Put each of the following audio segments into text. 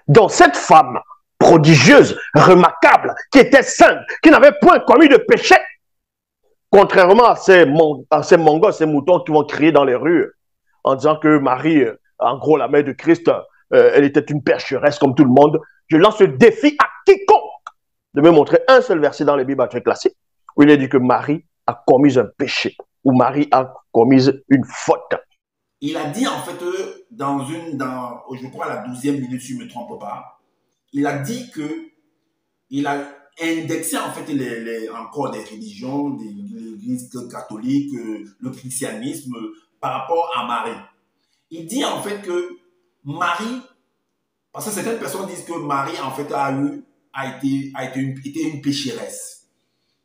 Donc cette femme prodigieuse, remarquable, qui était sainte, qui n'avait point commis de péché, contrairement à ces mongols, ces moutons qui vont crier dans les rues en disant que Marie, en gros la mère de Christ, elle était une pécheresse comme tout le monde. Je lance le défi à quiconque de me montrer un seul verset dans les Bibles classiques où il est dit que Marie a commis un péché, où Marie a commis une faute. Il a dit en fait, je crois à la 12e minute, si je ne me trompe pas, il a dit que il a indexé en fait encore des religions, l'Église catholique, le christianisme par rapport à Marie. Il dit en fait que Marie, parce que certaines personnes disent que Marie en fait été une pécheresse,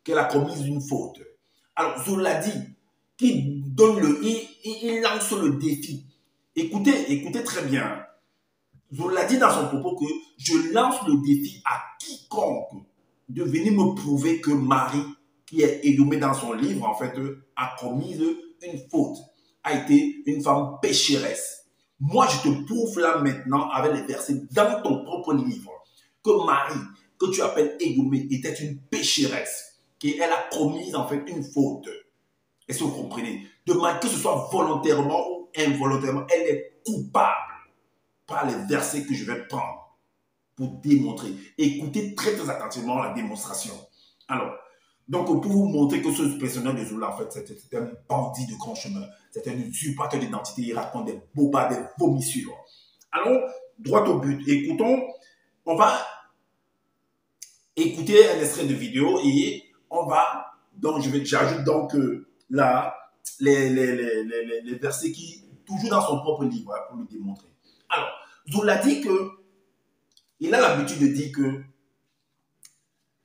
qu'elle a commis une faute. Alors Zola dit qu'il il lance le défi. Écoutez très bien. Zola dit dans son propos que je lance le défi à quiconque de venir me prouver que Marie, qui est énommée dans son livre, en fait, a commis une faute, a été une femme pécheresse. Moi, je te prouve là maintenant, avec les versets dans ton propre livre, que Marie, que tu appelles énommée, était une pécheresse, qu'elle a commis en fait une faute. Est-ce que vous comprenez? De manière que ce soit volontairement ou involontairement, elle est coupable par les versets que je vais prendre pour démontrer. Écoutez très très attentivement la démonstration. Alors, donc pour vous montrer que ce personnage de Zola, en fait, c'est un bandit de grand chemin, c'est un usurpateur d'identité, il raconte des bobards, des vomissures. Allons droit au but. Écoutons, on va écouter un extrait de vidéo et on va, donc j'ajoute donc là les versets qui, toujours dans son propre livre, pour le démontrer. Alors, Zola dit que, il a l'habitude de dire que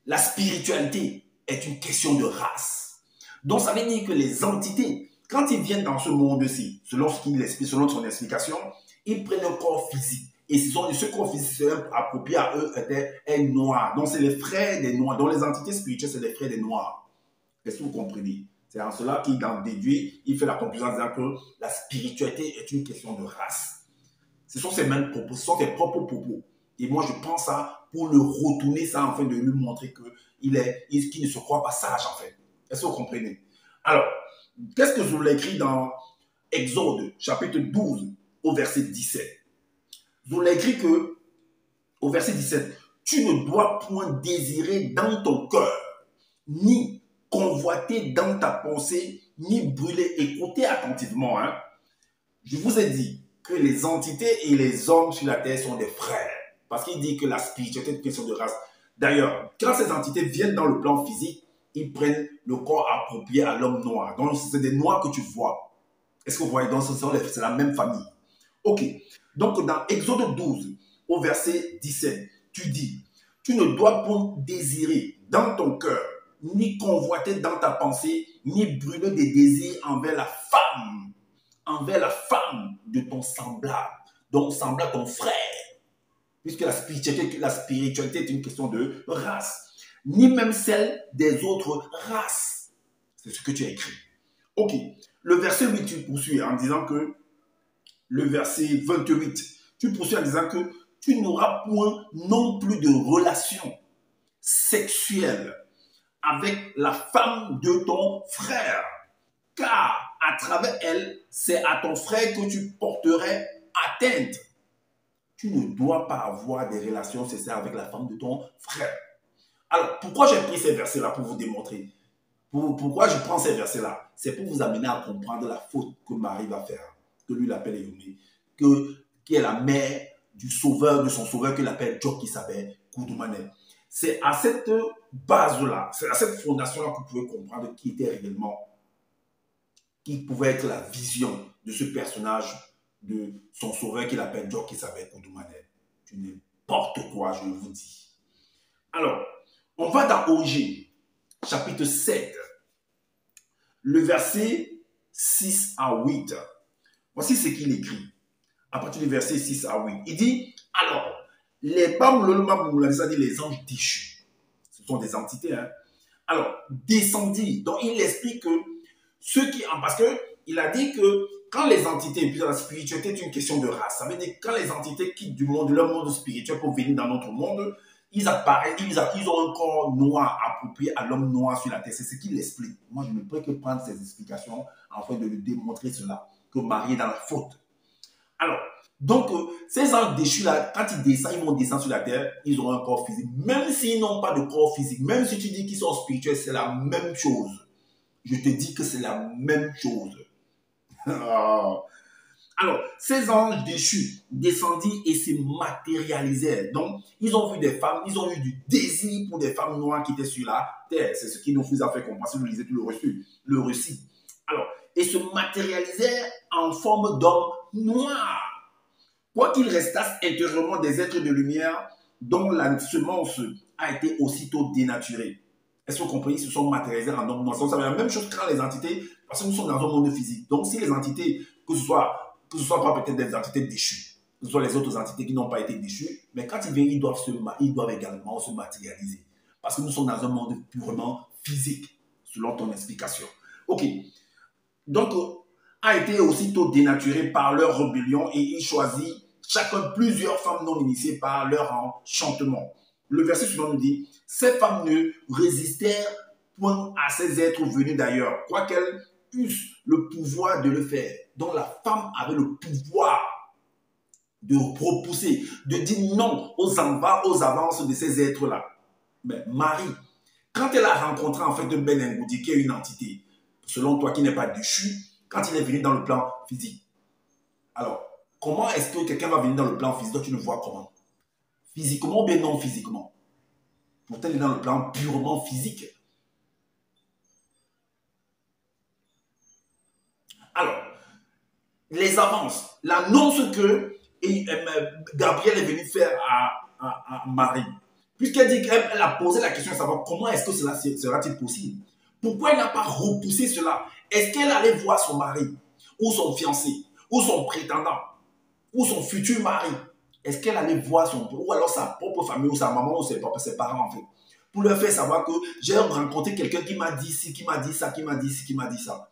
la spiritualité est une question de race. Donc, ça veut dire que les entités, quand ils viennent dans ce monde-ci, selon ce qu'il explique, selon son explication, ils prennent un corps physique. Et ce corps physique approprié à eux est noir. Donc, c'est les frères des noirs. Donc, les entités spirituelles, c'est les frères des noirs. Est-ce que vous comprenez? C'est en cela qu'il en déduit, il fait la conclusion en disant que la spiritualité est une question de race. Ce sont ses mêmes propos, ce sont ses propres propos. Et moi, je prends ça pour le retourner, ça, afin de lui montrer qu'il ne se croit pas sage, en fait. Est-ce que vous comprenez? Alors, qu'est-ce que je vous l'ai écrit dans Exode, chapitre 12, au verset 17? Je vous l'ai écrit que, au verset 17, tu ne dois point désirer dans ton cœur, ni convoiter dans ta pensée, ni brûler. Écoutez attentivement, hein. Je vous ai dit que les entités et les hommes sur la terre sont des frères. Parce qu'il dit que la spiritualité est une question de race. D'ailleurs, quand ces entités viennent dans le plan physique, ils prennent le corps approprié à l'homme noir. Donc, c'est des noirs que tu vois. Est-ce que vous voyez? Donc, c'est la même famille. Ok. Donc, dans Exode 12, au verset 17, tu dis, tu ne dois pas désirer dans ton cœur, ni convoiter dans ta pensée, ni brûler des désirs envers la femme de ton semblable, donc semblable à ton frère, puisque la spiritualité est une question de race, ni même celle des autres races. C'est ce que tu as écrit. Ok, le verset 8, tu poursuis en disant que, le verset 28, tu poursuis en disant que tu n'auras point non plus de relation sexuelle avec la femme de ton frère, car à travers elle, c'est à ton frère que tu porterais atteinte. Tu ne dois pas avoir des relations sexuelles avec la femme de ton frère. Alors, pourquoi j'ai pris ces versets-là pour vous démontrer? Pourquoi je prends ces versets-là? C'est pour vous amener à comprendre la faute que Marie va faire, que lui l'appelle Éoumé, qui est la mère du sauveur, de son sauveur, qu'il appelle Djok Isabel Koudoumane. C'est à cette base-là, c'est à cette fondation-là que vous pouvez comprendre qui était réellement, qui pouvait être la vision de ce personnage, de son sauveur qu'il appelle Djok Isabel Koudoumane. C'est n'importe quoi, je vous dis. Alors, on va dans OG, chapitre 7, le verset 6 à 8. Voici ce qu'il écrit, à partir du verset 6 à 8. Il dit, alors, les anges déchus, ce sont des entités, hein. Alors, descendit. Donc, il explique que ceux qui, parce qu'il a dit que quand les entités, et puis la spiritualité est une question de race, ça veut dire que quand les entités quittent du monde, leur monde spirituel pour venir dans notre monde, ils apparaissent, ils ont un corps noir approprié à l'homme noir sur la terre. C'est ce qu'il explique. Moi, je ne peux que prendre ces explications afin de lui démontrer cela, que Marie est dans la faute. Alors, donc, ces anges déchus-là, quand ils descendent, ils vont descendre sur la terre, ils auront un corps physique. Même s'ils n'ont pas de corps physique, même si tu dis qu'ils sont spirituels, c'est la même chose. Je te dis que c'est la même chose. Alors, ces anges déchus descendirent et se matérialisèrent. Donc, ils ont vu des femmes, ils ont eu du désir pour des femmes noires qui étaient sur la terre. C'est ce qui nous a fait comprendre si vous lisez tout le récit. Alors, et se matérialisèrent en forme d'hommes noirs. Quoi qu'il restasse intérieurement des êtres de lumière dont la semence a été aussitôt dénaturée. Est-ce que vous comprenez? Ils se sont matérialisés en hommes noirs. C'est la même chose quand les entités, parce que nous sommes dans un monde physique. Donc, si les entités, que ce soit pas peut-être des entités déchues, que ce soit les autres entités qui n'ont pas été déchues, mais quand ils viennent, ils doivent également se matérialiser. Parce que nous sommes dans un monde purement physique, selon ton explication. Ok. Donc, a été aussitôt dénaturé par leur rébellion et ils choisissent chacun plusieurs femmes non initiées par leur enchantement. Le verset suivant nous dit, ces femmes ne résistèrent point à ces êtres venus d'ailleurs, quoiqu'elles eussent le pouvoir de le faire. Donc la femme avait le pouvoir de repousser, de dire non aux avances de ces êtres-là. Mais Marie, quand elle a rencontré en fait de Ben Ngoudi, qui est une entité, selon toi qui n'est pas déchu, quand il est venu dans le plan physique. Alors, comment est-ce que quelqu'un va venir dans le plan physique? Toi, tu le vois comment? Physiquement ou bien non physiquement? Pourtant, il est dans le plan purement physique. Alors, les avances, l'annonce que Gabriel est venu faire à Marie, puisqu'elle dit qu'elle a posé la question de savoir comment est-ce que cela sera-t-il possible? Pourquoi elle n'a pas repoussé cela? Est-ce qu'elle allait voir son mari, ou son fiancé, ou son prétendant, ou son futur mari? Est-ce qu'elle allait voir son, ou alors sa propre famille, ou sa maman, ou ses parents en fait, pour leur faire savoir que j'ai rencontré quelqu'un qui m'a dit ci, qui m'a dit ça, qui m'a dit ci, qui m'a dit ça.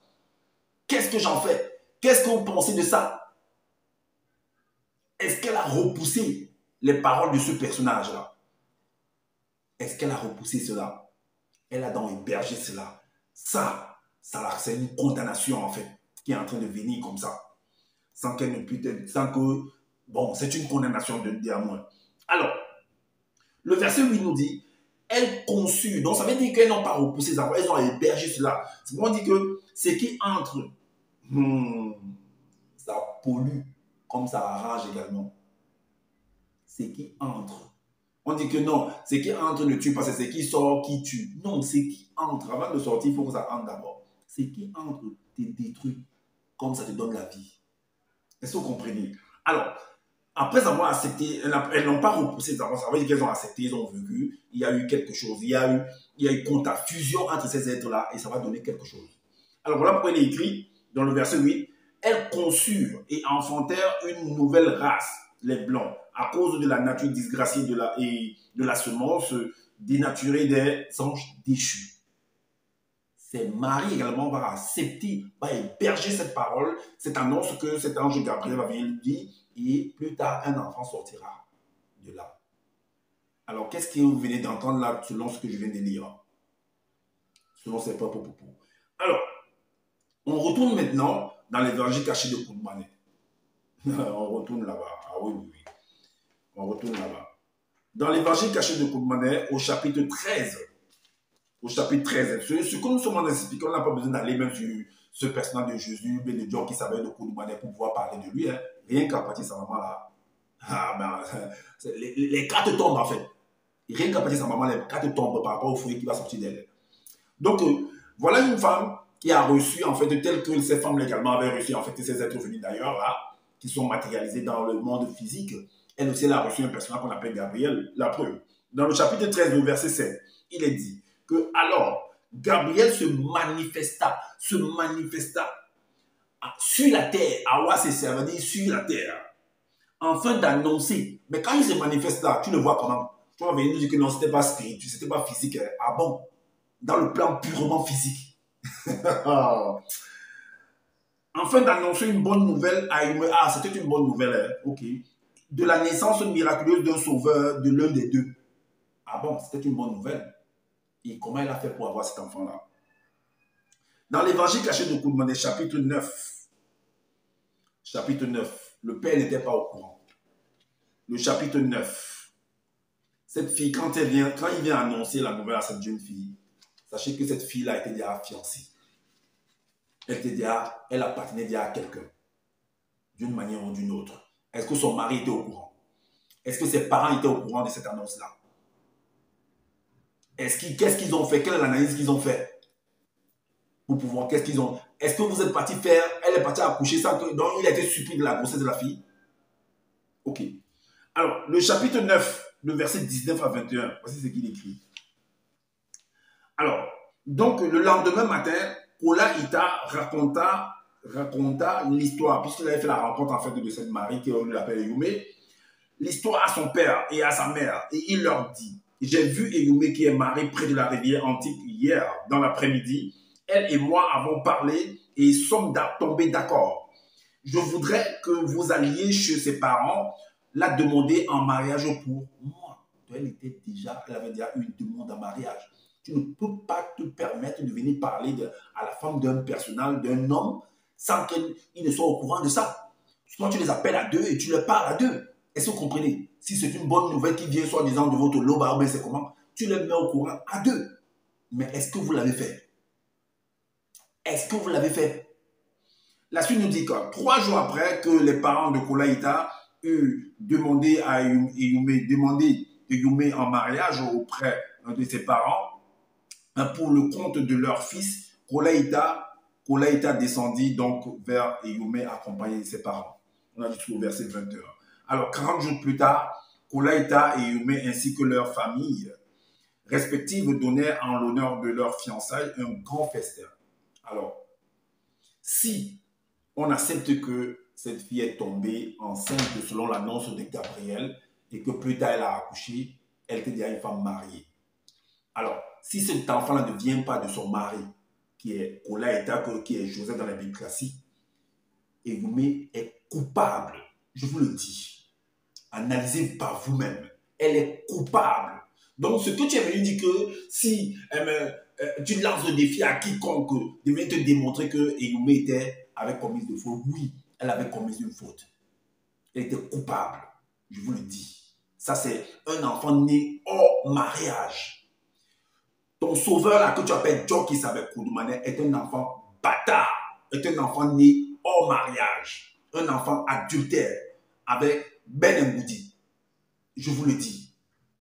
Qu'est-ce que j'en fais? Qu'est-ce que vous pensez de ça? Est-ce qu'elle a repoussé les paroles de ce personnage-là? Est-ce qu'elle a repoussé cela? Elle a donc hébergé cela. Ça c'est une condamnation en fait, qui est en train de venir comme ça. Sans qu'elle ne puisse être, sans que, bon, c'est une condamnation de dire à moi. Alors, le verset 8 nous dit, elles conçurent, donc ça veut dire qu'elles n'ont pas repoussé ça, elles ont hébergé cela. C'est pour dire que ce qui entre, ça pollue, comme ça arrange également. Ce qui entre. On dit que non, ce qui entre ne tue pas, c'est ce qui sort qui tue. Non, ce qui entre, avant de sortir, il faut que ça entre d'abord. Ce qui entre te détruit, comme ça te donne la vie. Est-ce que vous comprenez? Alors, après avoir accepté, elles n'ont pas repoussé d'abord, ça veut dire qu'elles ont accepté, ils ont vécu, il y a eu quelque chose, il y a eu contact, fusion entre ces êtres-là, et ça va donner quelque chose. Alors voilà pourquoi il est écrit dans le verset 8, elles conçurent et enfantèrent une nouvelle race, les blancs, à cause de la nature disgraciée de la semence dénaturée des anges déchus. C'est Marie également va accepter, va héberger cette parole, cette annonce que cet ange Gabriel va venir lui dire, et plus tard, un enfant sortira de là. Alors, qu'est-ce que vous venez d'entendre là, selon ce que je viens de lire? Selon ses propres propos. Alors, on retourne maintenant dans l'évangile caché de Koudmané. On retourne là-bas. Ah oui, oui, oui. On retourne là-bas. Dans l'évangile caché de Koudmané, au chapitre 13. Au chapitre 13. Ce que nous sommes en expliquant, on n'a pas besoin d'aller même sur ce personnage de Jésus, mais de John qui savait de Koudmané pour pouvoir parler de lui. Hein. Rien qu'à partir de sa maman là. Ah, ben, les cartes tombent en fait. Rien qu'à partir de sa maman, les cartes tombent par rapport au fruit qui va sortir d'elle. Donc, voilà une femme qui a reçu, en fait, tel que ces femmes également avaient reçu, en fait, ces êtres venus d'ailleurs, là, qui sont matérialisés dans le monde physique. Elle aussi, elle a reçu un personnage qu'on appelle Gabriel, la preuve. Dans le chapitre 13, au verset 7, il est dit que alors, Gabriel se manifesta sur la terre. Awa, ça veut dire sur la terre. Afin d'annoncer. Mais quand il se manifeste là, tu le vois comment? Tu vas venir nous dire que non, c'était pas spirituel, c'était pas physique. Ah bon? Dans le plan purement physique. afin d'annoncer une bonne nouvelle à Ayumé. Ah, c'était une bonne nouvelle, hein? Ok. De la naissance miraculeuse d'un sauveur de l'un des deux. Ah bon, c'était une bonne nouvelle. Et comment elle a fait pour avoir cet enfant-là? Dans l'évangile caché de Koudmané, chapitre 9, le père n'était pas au courant. Le chapitre 9, cette fille, quand il vient annoncer la nouvelle à cette jeune fille, sachez que cette fille-là était déjà fiancée. Elle appartenait déjà à quelqu'un, d'une manière ou d'une autre. Est-ce que son mari était au courant? Est-ce que ses parents étaient au courant de cette annonce-là? Qu'est-ce qu'ils ont fait? Quelle est l'analyse qu'ils ont fait? Pour pouvoir, qu'est-ce qu'ils ont? Est-ce que vous êtes parti faire, elle est partie accoucher ça, donc il a été surpris de la grossesse de la fille? Ok. Alors, le chapitre 9, le verset 19 à 21, voici ce qu'il écrit. Alors, donc le lendemain matin, Kola Ita raconta l'histoire, puisqu'il avait fait la rencontre en fait de cette Marie qui l'appelle Eyumé, l'histoire à son père et à sa mère. Et il leur dit, j'ai vu Eyumé qui est mariée près de la rivière Antique hier, dans l'après-midi. Elle et moi avons parlé et sommes tombés d'accord. Je voudrais que vous alliez chez ses parents, la demander en mariage pour moi. Elle avait déjà une demande en mariage. Tu ne peux pas te permettre de venir parler à la femme d'un personnel, d'un homme, sans qu'il ne soit au courant de ça. Soit tu les appelles à deux et tu leur parles à deux. Est-ce que vous comprenez? Si c'est une bonne nouvelle qui vient soi-disant de votre loba, c'est comment? Tu les mets au courant à deux. Mais est-ce que vous l'avez fait? Est-ce que vous l'avez fait? La suite nous dit que 3 jours après que les parents de Kola Ita eurent demandé à Eyumé en mariage auprès de ses parents, pour le compte de leur fils, Kola Ita descendit donc vers Eyumé accompagné de ses parents. On a dit tout au verset 21. Alors, 40 jours plus tard, Kola Ita et Eyumé ainsi que leurs familles respectives donnèrent en l'honneur de leur fiançailles un grand festin. Alors, si on accepte que cette fille est tombée enceinte selon l'annonce de Gabriel et que plus tard elle a accouché, elle était déjà une femme mariée. Alors, si cet enfant-là ne vient pas de son mari, qui est Kola Ita, qui est Joseph dans la Bible classique, Eyumé est coupable, je vous le dis. Analysez par vous-même. Elle est coupable. Donc, ce que tu es venu dire que si tu lances le défi à quiconque de venir te démontrer que Eyumé avait commis de faute, oui, elle avait commis une faute. Elle était coupable, je vous le dis. Ça, c'est un enfant né hors mariage. Ton sauveur, là, que tu appelles Joki avec Koudmané, est un enfant bâtard, est un enfant né hors mariage, un enfant adultère avec Ben Ngoudi. Je vous le dis.